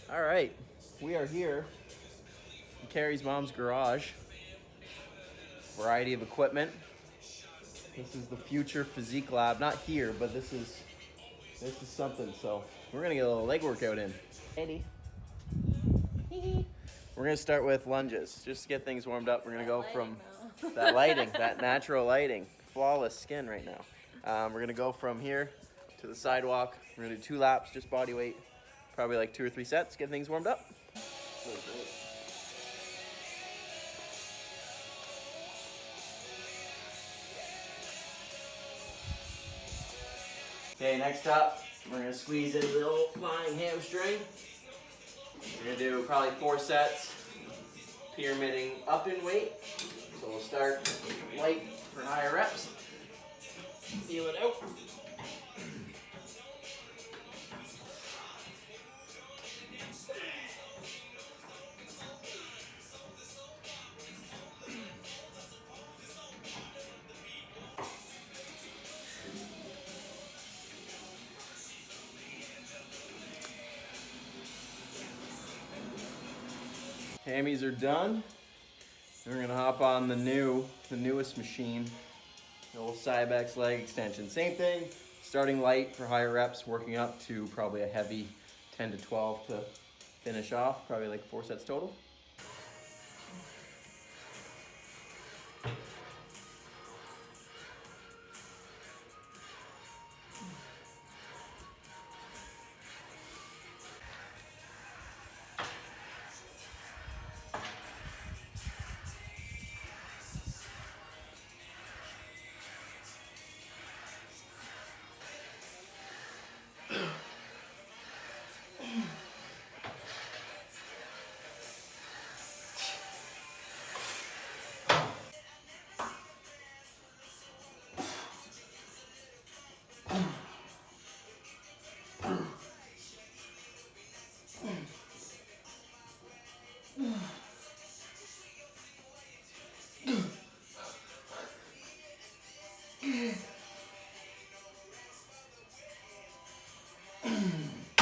All right, we are here in Carrie's mom's garage. Variety of equipment. This is the future physique lab. Not here, but this is something. So we're gonna get a little leg workout in. Ready? We're gonna start with lunges, just to get things warmed up. We're gonna go from that lighting, that natural lighting, flawless skin right now. We're gonna go from here to the sidewalk. We're gonna do 2 laps, just body weight, probably like 2 or 3 sets. Get things warmed up. Okay, next up, we're gonna squeeze in a little lying hamstring. We're gonna do probably 4 sets, pyramiding up in weight. So we'll start light for higher reps. Feel it out. Hammies are done. We're gonna hop on the newest machine, the old Cybex leg extension. Same thing, starting light for higher reps, working up to probably a heavy 10 to 12 to finish off, probably like 4 sets total.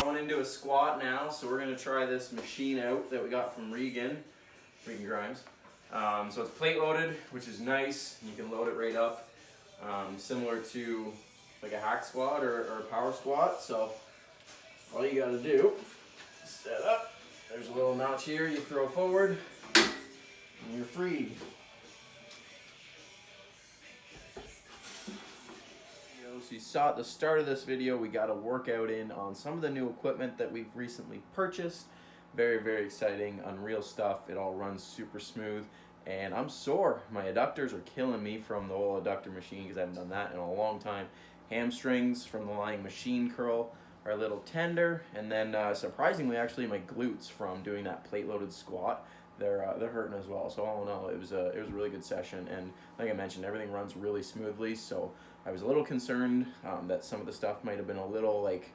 Going into a squat now, so we're gonna try this machine out that we got from Regan Grimes. So it's plate loaded, which is nice. You can load it right up, similar to like a hack squat or a power squat. So all you gotta do is set up. There's a little notch here you throw forward, and you're free. So you saw at the start of this video, we got a workout in on some of the new equipment that we've recently purchased. Very, very exciting, unreal stuff. It all runs super smooth, and I'm sore. My adductors are killing me from the old adductor machine because I haven't done that in a long time. Hamstrings from the lying machine curl are a little tender, and then surprisingly, actually, my glutes from doing that plate-loaded squat, they're hurting as well. So all in all, it was a really good session, and like I mentioned, everything runs really smoothly. So I was a little concerned that some of the stuff might have been a little like,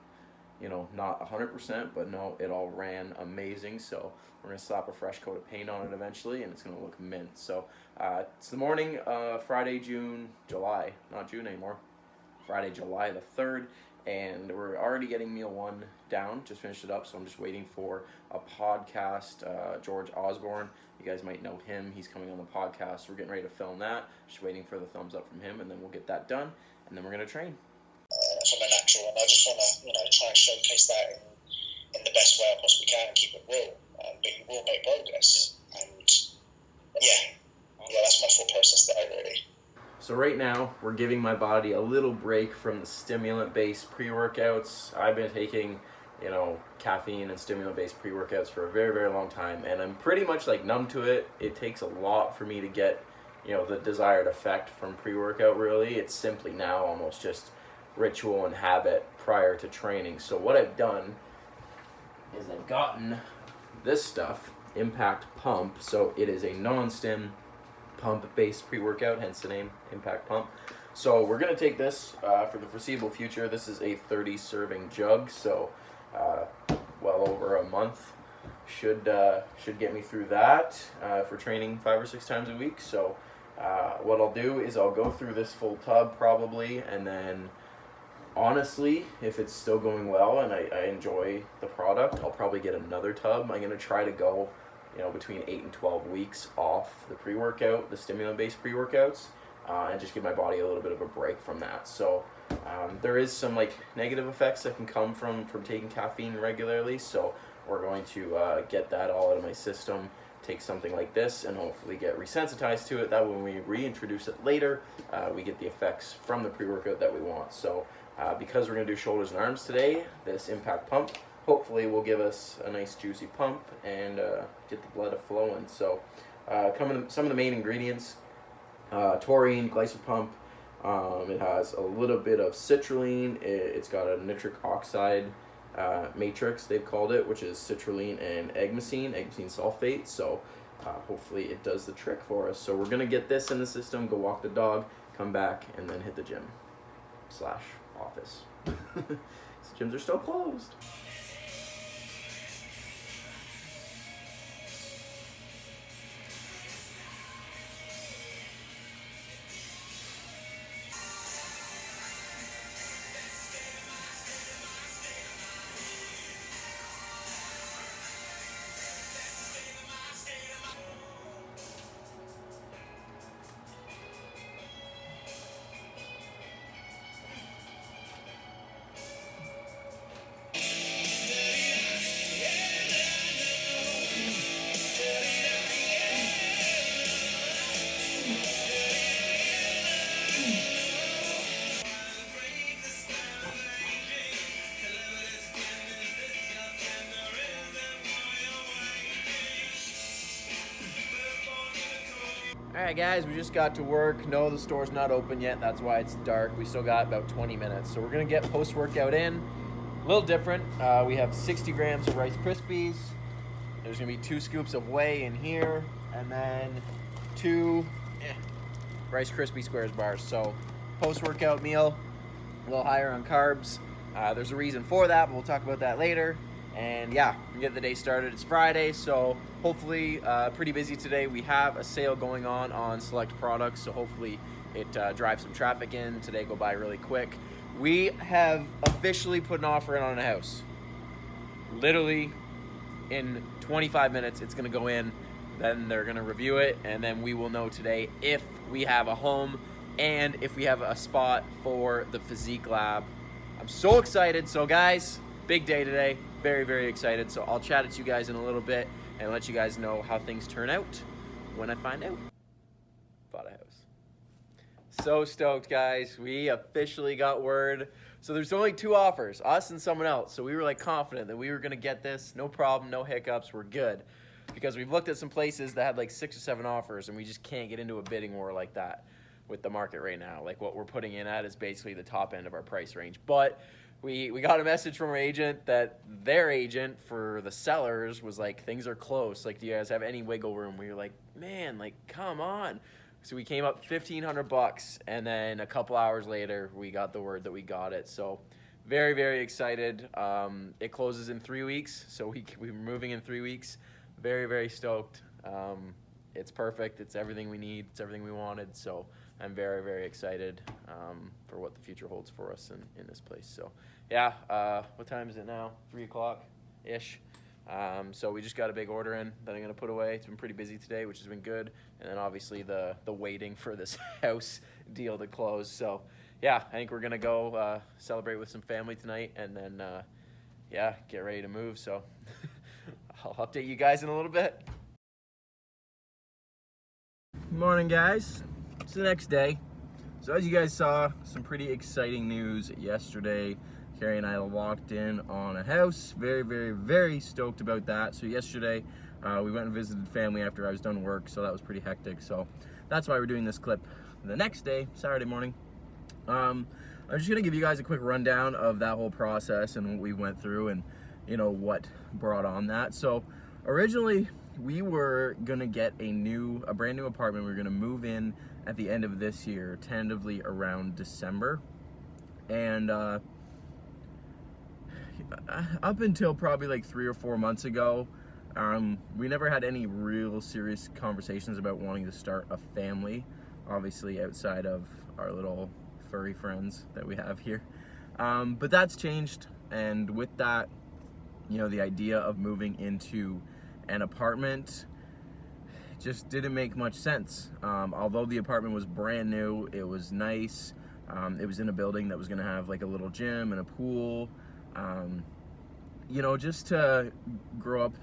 not 100%, but no, it all ran amazing. So we're gonna slap a fresh coat of paint on it eventually, and it's gonna look mint. So it's the morning, Friday, July, not June anymore, Friday, July the 3rd. And we're already getting meal 1 down, just finished it up, so I'm just waiting for a podcast. George Osborne, you guys might know him, he's coming on the podcast. We're getting ready to film that, just waiting for the thumbs up from him, and then we'll get that done, and then we're going to train. From a natural, and I just want to try and showcase that in the best way I possibly can and keep it real, but you will make progress, and that's my thought process there, really. So right now, we're giving my body a little break from the stimulant-based pre-workouts. I've been taking, caffeine and stimulant-based pre-workouts for a very, very long time, and I'm pretty much like numb to it. It takes a lot for me to get, the desired effect from pre-workout, really. It's simply now almost just ritual and habit prior to training. So what I've done is I've gotten this stuff, Impact Pump. So it is a non-stim pump-based pre-workout, hence the name Impact Pump. So we're going to take this for the foreseeable future. This is a 30-serving jug, so well over a month should get me through that for training 5 or 6 times a week. So what I'll do is I'll go through this full tub probably, and then honestly, if it's still going well and I enjoy the product, I'll probably get another tub. I'm going to try to go, between 8 and 12 weeks off the pre-workout, the stimulant-based pre-workouts, and just give my body a little bit of a break from that. So there is some negative effects that can come from taking caffeine regularly. So we're going to get that all out of my system, take something like this, and hopefully get resensitized to it. That when we reintroduce it later, we get the effects from the pre-workout that we want. So because we're going to do shoulders and arms today, this impact pump hopefully will give us a nice juicy pump and get the blood flowing. So coming some of the main ingredients: taurine, glycopump. It has a little bit of citrulline. It's got a nitric oxide matrix, they've called it, which is citrulline and egmacine sulfate. So hopefully it does the trick for us. So we're gonna get this in the system, go walk the dog, come back, and then hit the gym / office. Gyms are still closed. Alright guys, we just got to work. No, the store's not open yet. That's why it's dark. We still got about 20 minutes. So we're going to get post-workout in. A little different. We have 60 grams of Rice Krispies. There's going to be 2 scoops of whey in here. And then 2 Rice Krispie Squares bars. So post-workout meal, a little higher on carbs. There's a reason for that, but we'll talk about that later. And yeah, we get the day started. It's Friday, so hopefully pretty busy today. We have a sale going on select products, so hopefully it drives some traffic in. Today go by really quick. We have officially put an offer in on a house. Literally in 25 minutes it's going to go in, then they're going to review it, and then we will know today if we have a home and if we have a spot for the Physique Lab. I'm so excited. So guys, big day today. Very, very excited. So I'll chat at you guys in a little bit and let you guys know how things turn out when I find out. Bought a house. So stoked, guys. We officially got word. So there's only 2 offers, us and someone else. So we were confident that we were going to get this. No problem, no hiccups. We're good. Because we've looked at some places that had 6 or 7 offers, and we just can't get into a bidding war like that with the market right now. What we're putting in at is basically the top end of our price range. But we got a message from our agent that their agent for the sellers was things are close. Do you guys have any wiggle room? We were like, man, come on. So we came up $1,500, and then a couple hours later, we got the word that we got it. So very, very excited. It closes in 3 weeks, so we're moving in 3 weeks. Very, very stoked. It's perfect. It's everything we need. It's everything we wanted. So I'm very, very excited for what the future holds for us in this place. So yeah, what time is it now? 3 o'clock-ish. So we just got a big order in that I'm going to put away. It's been pretty busy today, which has been good. And then obviously the waiting for this house deal to close. So yeah, I think we're going to go celebrate with some family tonight, and then yeah, get ready to move. So I'll update you guys in a little bit. Morning, guys. It's the next day. So as you guys saw, some pretty exciting news yesterday. Carrie and I locked in on a house. Very, very, very stoked about that. So yesterday, we went and visited family after I was done work, so that was pretty hectic. So that's why we're doing this clip the next day, Saturday morning. I'm just gonna give you guys a quick rundown of that whole process and what we went through, and what brought on that. So originally, we were gonna get a brand new apartment. We were gonna move in at the end of this year, tentatively around December. And up until probably 3 or 4 months ago, we never had any real serious conversations about wanting to start a family, obviously outside of our little furry friends that we have here. But that's changed, and with that, you know, the idea of moving into an apartment just didn't make much sense. Although the apartment was brand new, it was nice. It was in a building that was going to have like a little gym and a pool. You know, just to grow up,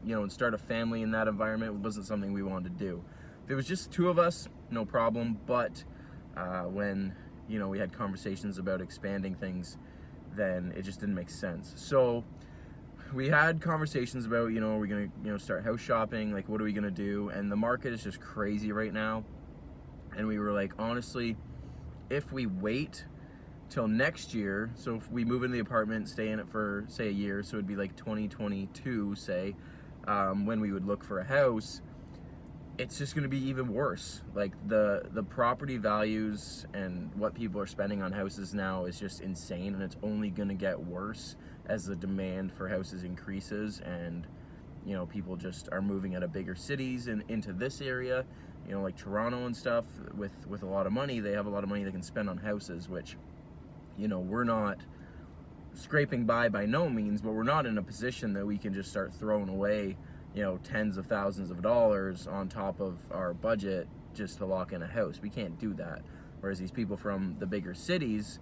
you know, and start a family in that environment wasn't something we wanted to do. If it was just two of us, no problem. But when, you know, we had conversations about expanding things, then it just didn't make sense. So we had conversations about, you know, are we gonna, you know, start house shopping? Like, what are we gonna do? And the market is just crazy right now. And we were like, honestly, if we wait till next year, so if we move into the apartment, stay in it for say a year, so it'd be like 2022, say, when we would look for a house, it's just going to be even worse. Like the property values and what people are spending on houses now is just insane, and it's only going to get worse as the demand for houses increases, and you know, people just are moving out of bigger cities and into this area, you know, like Toronto and stuff. With a lot of money, they have a lot of money they can spend on houses, which, you know, we're not scraping by no means, but we're not in a position that we can just start throwing away, you know, tens of thousands of dollars on top of our budget just to lock in a house. We can't do that. Whereas these people from the bigger cities,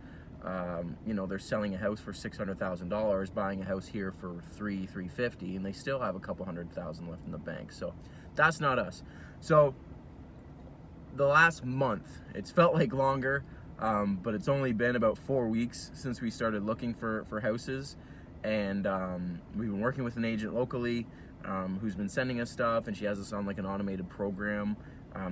you know, they're selling a house for $600,000, buying a house here for $350, and they still have a couple $100,000 left in the bank. So that's not us. So the last month, it's felt like longer, but it's only been about 4 weeks since we started looking for houses, and we've been working with an agent locally who's been sending us stuff, and she has us on like an automated program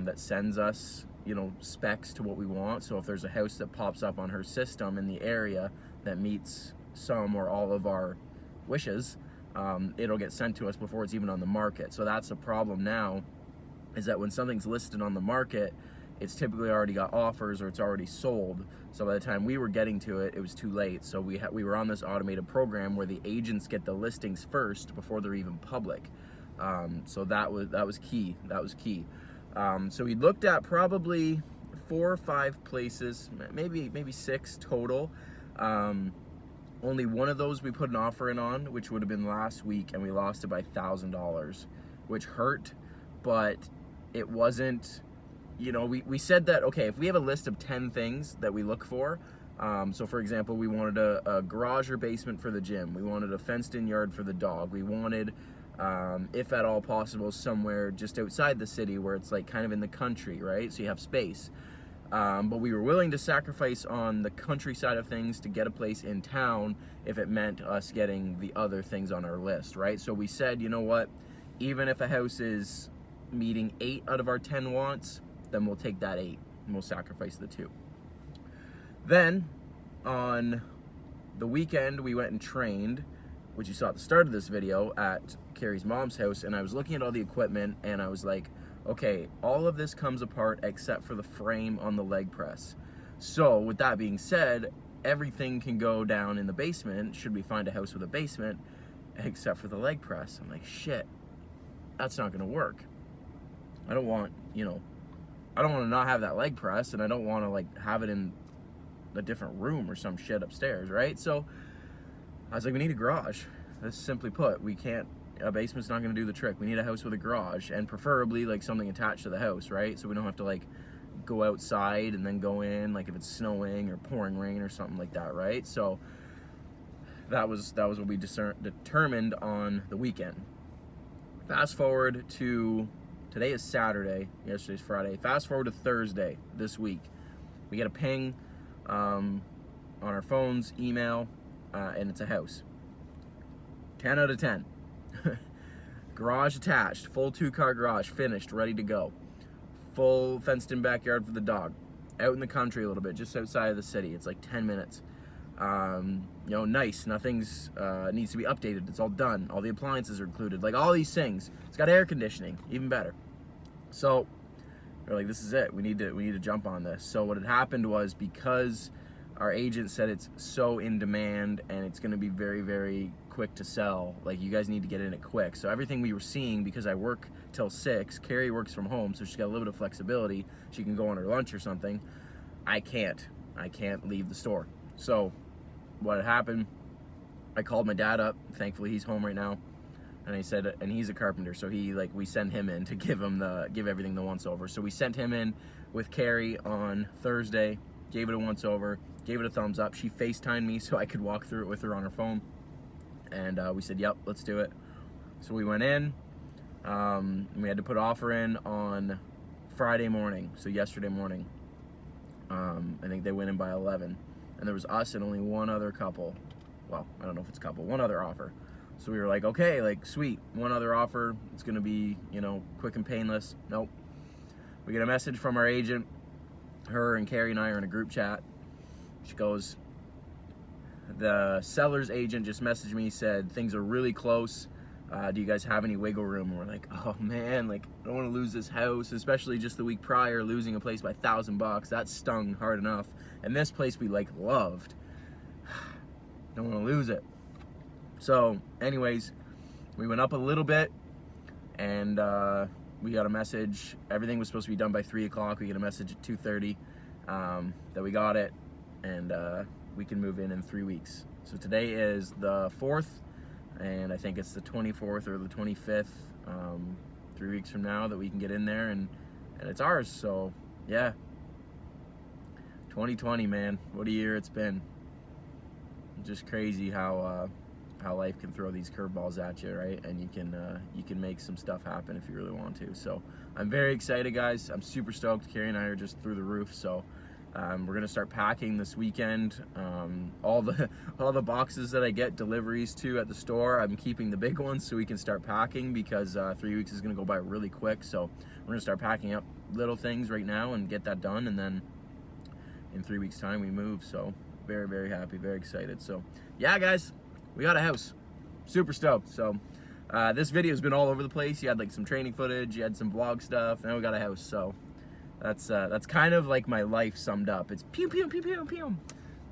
that sends us, you know, specs to what we want. So if there's a house that pops up on her system in the area that meets some or all of our wishes, it'll get sent to us before it's even on the market. So that's the problem now, is that when something's listed on the market, it's typically already got offers or it's already sold. So by the time we were getting to it, it was too late. So we were on this automated program where the agents get the listings first before they're even public. So that was key. That was key. So we looked at probably 4 or 5 places, maybe 6 total. Only one of those we put an offer in on, which would have been last week, and we lost it by $1,000, which hurt, but it wasn't, you know, we said that, okay, if we have a list of 10 things that we look for, so for example, we wanted a garage or basement for the gym, we wanted a fenced-in yard for the dog, we wanted, if at all possible, somewhere just outside the city where it's like kind of in the country, right? So you have space. But we were willing to sacrifice on the countryside of things to get a place in town if it meant us getting the other things on our list, right? So we said, you know what, even if a house is meeting 8 out of our 10 wants, then we'll take that 8 and we'll sacrifice the 2. Then on the weekend, we went and trained, which you saw at the start of this video, at Carrie's mom's house, and I was looking at all the equipment and I was like, okay, all of this comes apart except for the frame on the leg press. So with that being said, everything can go down in the basement should we find a house with a basement, except for the leg press. I'm like, shit, that's not gonna work. I don't want, you know, I don't want to not have that leg press, and I don't want to like have it in a different room or some shit upstairs, right? So I was like, we need a garage. That's simply put, we can't, a basement's not going to do the trick. We need a house with a garage, and preferably like something attached to the house, right? So we don't have to like go outside and then go in, like if it's snowing or pouring rain or something like that, right? So that was what we determined on the weekend. Fast forward to, today is Saturday, yesterday's Friday. Fast forward to Thursday this week. We get a ping on our phones, email, and it's a house. 10 out of 10. Garage attached, full 2-car garage, finished, ready to go. Full fenced-in backyard for the dog. Out in the country a little bit, just outside of the city. It's like 10 minutes. You know, nice. Nothing's needs to be updated. It's all done. All the appliances are included. Like all these things. It's got air conditioning, even better. So we're like, this is it. We need to jump on this. So what had happened was, because our agent said it's so in demand and it's going to be very, very quick to sell, like you guys need to get in it quick. So everything we were seeing, because I work till 6, Carrie works from home, so she's got a little bit of flexibility. She can go on her lunch or something. I can't leave the store. So what had happened, I called my dad up. Thankfully he's home right now, and he said, and he's a carpenter, so we sent him in to give everything the once over. So we sent him in with Carrie on Thursday, gave it a once over, gave it a thumbs up. She FaceTimed me so I could walk through it with her on her phone, and we said, yep, let's do it. So we went in. We had to put offer in on Friday morning, so yesterday morning. I think they went in by 11, and there was us and only one other couple. Well, I don't know if it's a couple, one other offer. So we were like, okay, like, sweet, one other offer. It's gonna be, you know, quick and painless. Nope. We get a message from our agent. Her and Carrie and I are in a group chat. She goes, the seller's agent just messaged me, said things are really close. Do you guys have any wiggle room? And we're like, oh man, like, I don't want to lose this house, especially just the week prior, losing a place by $1,000. That stung hard enough. And this place we like loved. Don't want to lose it. So anyways, we went up a little bit, and we got a message. Everything was supposed to be done by 3 o'clock. We get a message at 2:30 that we got it, and we can move in 3 weeks. So today is the 4th, and I think it's the 24th or the 25th, 3 weeks from now, that we can get in there, and it's ours. So yeah, 2020, man, what a year it's been. Just crazy how life can throw these curveballs at you, right? And you can make some stuff happen if you really want to. So I'm very excited, guys. I'm super stoked. Carrie and I are just through the roof. So we're gonna start packing this weekend. All the boxes that I get deliveries to at the store, I'm keeping the big ones so we can start packing, because 3 weeks is gonna go by really quick. So we're gonna start packing up little things right now and get that done, and then in 3 weeks time we move. So very, very happy, very excited. So yeah, guys, we got a house. Super stoked. So this video has been all over the place. You had like some training footage, you had some vlog stuff, now we got a house. So that's kind of like my life summed up. It's pew pew pew pew pew,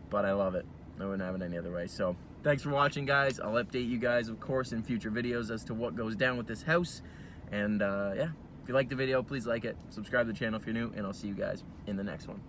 but I love it. I wouldn't have it any other way. So thanks for watching, guys. I'll update you guys, of course, in future videos as to what goes down with this house. And yeah, if you like the video, please like it, subscribe to the channel if you're new, and I'll see you guys in the next one.